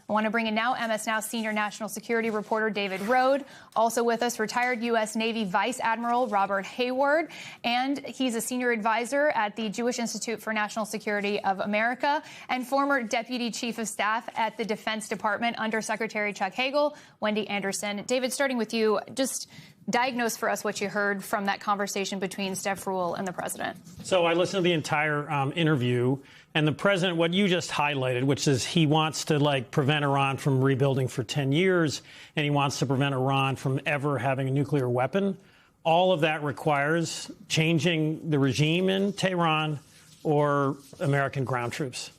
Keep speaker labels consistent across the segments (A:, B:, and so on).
A: I want to bring in now MS Now senior national security reporter David Rohde. Also with us, retired U.S. Navy Vice Admiral Robert Hayward. And he's a senior advisor at the Jewish Institute for National Security of America and former Deputy Chief of Staff at the Defense Department under Secretary Chuck Hagel. Wendy Anderson. David, starting with you, just diagnose for us what you heard from that conversation between Steph Ruhle and the president.
B: So I listened to the entire interview, and the president, what you just highlighted, which is he wants to prevent Iran from rebuilding for 10 years, and he wants to prevent Iran from ever having a nuclear weapon. All of that requires changing the regime in Tehran or American ground troops.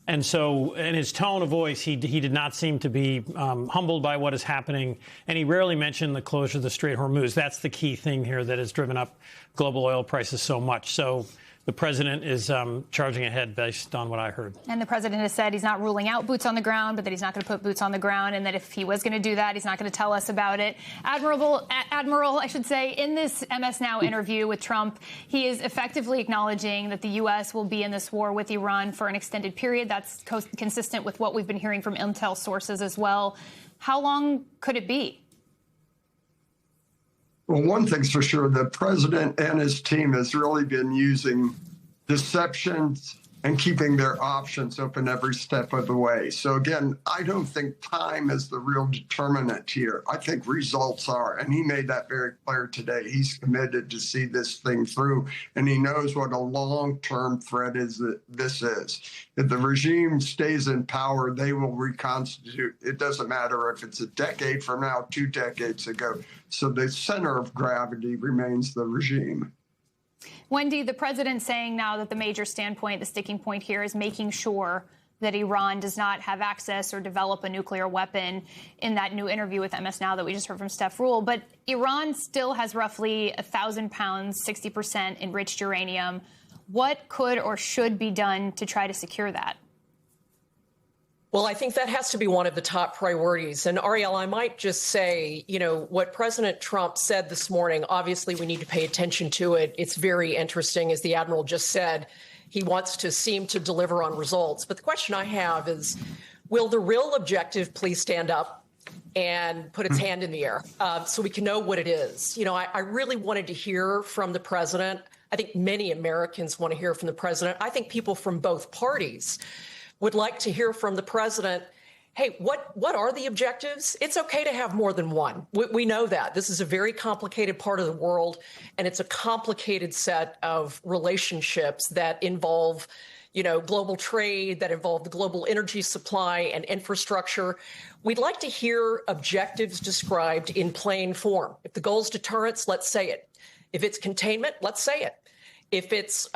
B: And so in his tone of voice, he did not seem to be humbled by what is happening. And he rarely mentioned the closure of the Strait of Hormuz. That's the key thing here that has driven up global oil prices so much. So the president is charging ahead based on what I heard. And the president has said he's not ruling out boots on the ground, but that he's not going to put boots on the ground, and that if he was going to do that, he's not going to tell us about it. Admiral, I should say, in this MS Now interview with Trump, he is effectively acknowledging that the U.S. will be in this war with Iran for an extended period. That's consistent with what we've been hearing from intel sources as well. How long could it be?
C: Well, one thing's for sure, the president and his team has really been using deceptions and keeping their options open every step of the way. So again, I don't think time is the real determinant here. I think results are, and he made that very clear today. He's committed to see this thing through, and he knows what a long-term threat this is. If the regime stays in power, they will reconstitute. It doesn't matter if it's a decade from now, 2 decades ago. So the center of gravity remains the regime.
A: Wendy, the president saying now that the major standpoint, the sticking point here is making sure that Iran does not have access or develop a nuclear weapon in that new interview with MS Now that we just heard from Steph Ruhle. But Iran still has roughly 1,000 pounds, 60% enriched uranium. What could or should be done to try to secure that?
D: Well, I think that has to be one of the top priorities. And Ariel, I might just say, what President Trump said this morning, obviously we need to pay attention to it. It's very interesting, as the Admiral just said. He wants to seem to deliver on results. But the question I have is, will the real objective please stand up and put its hand in the air so we can know what it is? I really wanted to hear from the president. I think many Americans want to hear from the president. I think people from both parties would like to hear from the president. Hey, what are the objectives? It's okay to have more than one. We know that. This is a very complicated part of the world, and it's a complicated set of relationships that involve, global trade, that involve the global energy supply and infrastructure. We'd like to hear objectives described in plain form. If the goal is deterrence, let's say it. If it's containment, let's say it. If it's,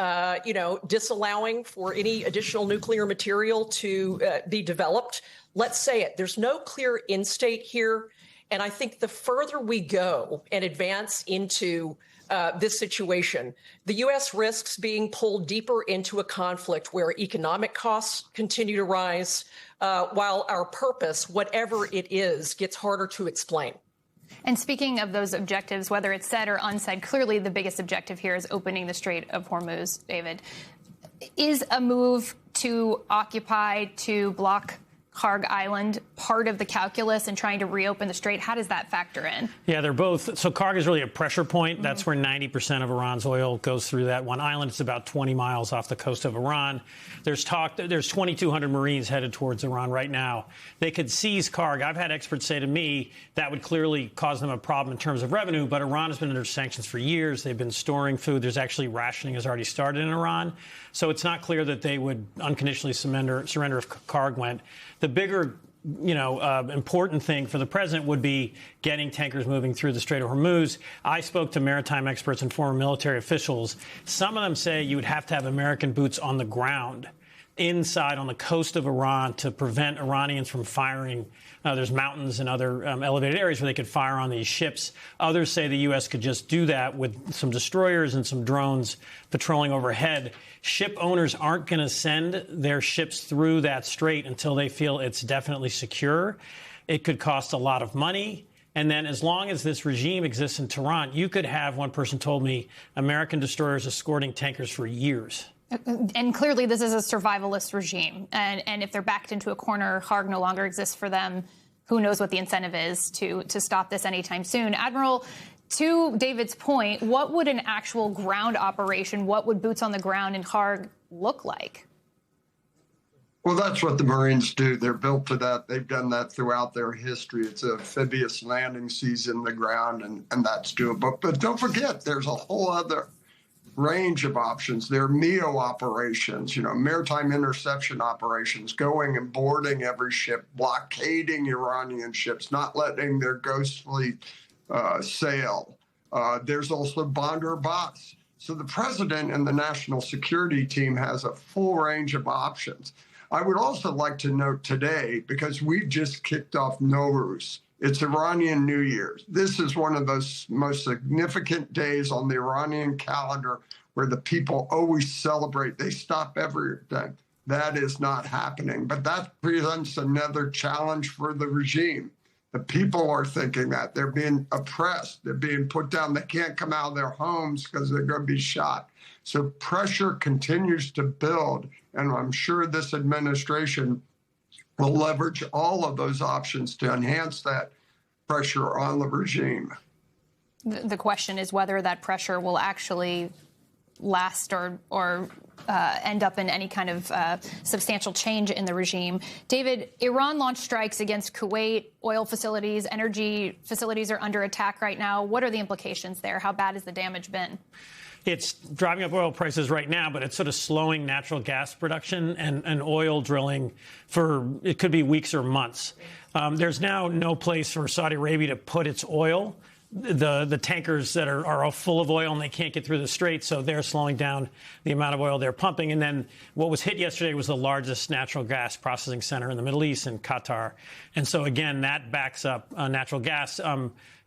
D: disallowing for any additional nuclear material to be developed, let's say it. There's no clear end state here. And I think the further we go and advance into this situation, the U.S. risks being pulled deeper into a conflict where economic costs continue to rise, while our purpose, whatever it is, gets harder to explain.
A: And speaking of those objectives, whether it's said or unsaid, clearly the biggest objective here is opening the Strait of Hormuz, David. Is a move to occupy, to block Karg Island part of the calculus in trying to reopen the strait? How does that factor in? Yeah, they're both. So Karg is really a pressure point. That's where 90% of Iran's oil goes through that one island. It's about 20 miles off the coast of Iran. There's 2,200 Marines headed towards Iran right now. They could seize Karg. I've had experts say to me that would clearly cause them a problem in terms of revenue, but Iran has been under sanctions for years. They've been storing food. There's actually rationing has already started in Iran. So it's not clear that they would unconditionally surrender if Karg went. The bigger, important thing for the president would be getting tankers moving through the Strait of Hormuz. I spoke to maritime experts and former military officials. Some of them say you would have to have American boots on the ground inside on the coast of Iran to prevent Iranians from firing. There's mountains and other elevated areas where they could fire on these ships. Others say the U.S. could just do that with some destroyers and some drones patrolling overhead. Ship owners aren't going to send their ships through that strait until they feel it's definitely secure. It could cost a lot of money. And then as long as this regime exists in Tehran, you could have, one person told me, American destroyers escorting tankers for years. And clearly this is a survivalist regime. And if they're backed into a corner, Haag no longer exists for them. Who knows what the incentive is to stop this anytime soon. Admiral, to David's point, what would an actual ground operation, what would boots on the ground in Haag look like?
C: Well, that's what the Marines do. They're built for that. They've done that throughout their history. It's amphibious landing seas in the ground, and that's doable. But don't forget, there's a whole other range of options. There are MEO operations, maritime interception operations, going and boarding every ship, blockading Iranian ships, not letting their ghost fleet sail. There's also Bandar Abbas. So the president and the national security team has a full range of options. I would also like to note today, because we've just kicked off Nowruz, it's Iranian New Year's. This is one of those most significant days on the Iranian calendar where the people always celebrate. They stop everything. That is not happening. But that presents another challenge for the regime. The people are thinking that. They're being oppressed. They're being put down. They can't come out of their homes because they're going to be shot. So pressure continues to build. And I'm sure this administration will leverage all of those options to enhance that pressure on the regime.
A: The question is whether that pressure will actually last or end up in any kind of substantial change in the regime. David, Iran launched strikes against Kuwait. Oil facilities, energy facilities are under attack right now. What are the implications there? How bad has the damage been?
B: It's driving up oil prices right now, but it's sort of slowing natural gas production and oil drilling for, it could be weeks or months. There's now no place for Saudi Arabia to put its oil. The tankers that are all full of oil and they can't get through the Strait, so they're slowing down the amount of oil they're pumping. And then what was hit yesterday was the largest natural gas processing center in the Middle East in Qatar. And so, again, that backs up natural gas.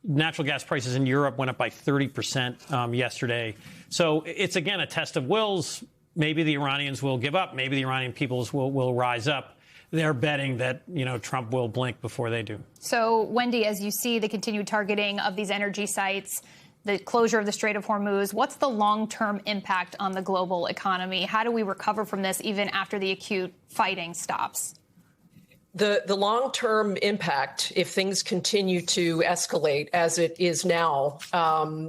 B: Natural gas prices in Europe went up by 30% yesterday. So it's, again, a test of wills. Maybe the Iranians will give up. Maybe the Iranian peoples will rise up. They're betting that, Trump will blink before they do. So,
A: Wendy, as you see the continued targeting of these energy sites, the closure of the Strait of Hormuz, what's the long-term impact on the global economy? How do we recover from this even after the acute fighting stops?
D: The long-term impact, if things continue to escalate as it is now,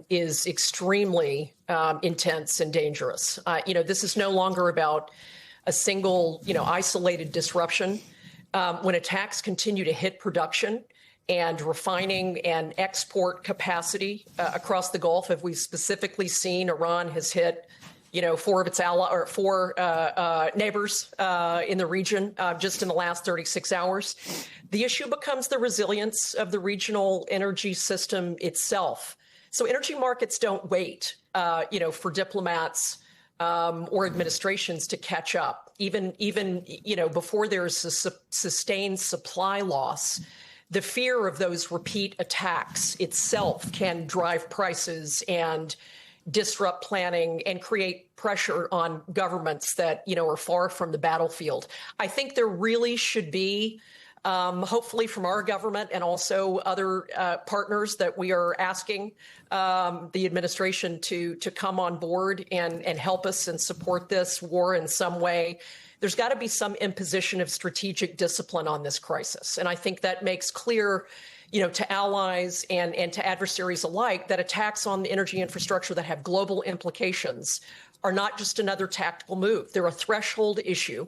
D: is extremely intense and dangerous. This is no longer about a single, isolated disruption. When attacks continue to hit production and refining and export capacity across the Gulf, as we've specifically seen, Iran has hit, four of its neighbors in the region just in the last 36 hours. The issue becomes the resilience of the regional energy system itself. So energy markets don't wait, for diplomats or administrations to catch up. Even before there's a sustained supply loss, the fear of those repeat attacks itself can drive prices and disrupt planning and create pressure on governments that, are far from the battlefield. I think there really should be, hopefully from our government and also other partners that we are asking the administration to come on board and help us and support this war in some way. There's got to be some imposition of strategic discipline on this crisis. And I think that makes clear, to allies and to adversaries alike, that attacks on the energy infrastructure that have global implications are not just another tactical move. They're a threshold issue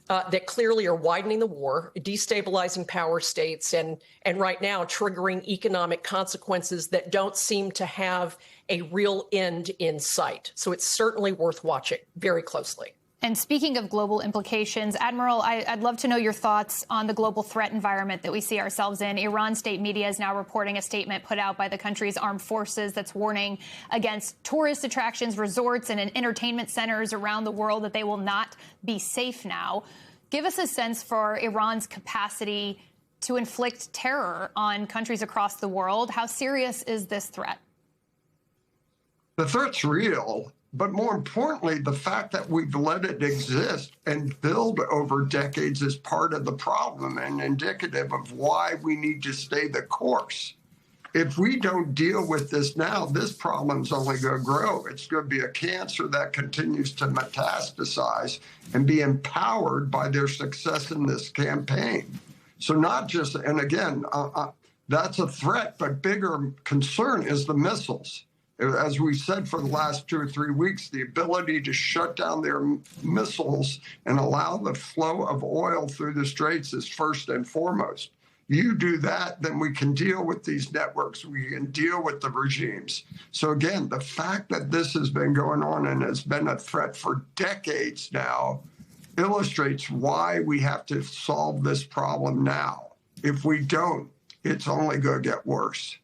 D: that clearly are widening the war, destabilizing power states, and right now triggering economic consequences that don't seem to have a real end in sight. So it's certainly worth watching very closely.
A: And speaking of global implications, Admiral, I'd love to know your thoughts on the global threat environment that we see ourselves in. Iran state media is now reporting a statement put out by the country's armed forces that's warning against tourist attractions, resorts, and entertainment centers around the world, that they will not be safe now. Give us a sense for Iran's capacity to inflict terror on countries across the world. How serious is this threat?
C: The threat's real. But more importantly, the fact that we've let it exist and build over decades is part of the problem and indicative of why we need to stay the course. if we don't deal with this now, this problem's only going to grow. It's going to be a cancer that continues to metastasize and be empowered by their success in this campaign. So not just, and again, that's a threat, but bigger concern is the missiles. As we said for the last 2 or 3 weeks, the ability to shut down their missiles and allow the flow of oil through the straits is first and foremost. You do that, then we can deal with these networks. We can deal with the regimes. So again, the fact that this has been going on and has been a threat for decades now illustrates why we have to solve this problem now. If we don't, it's only going to get worse.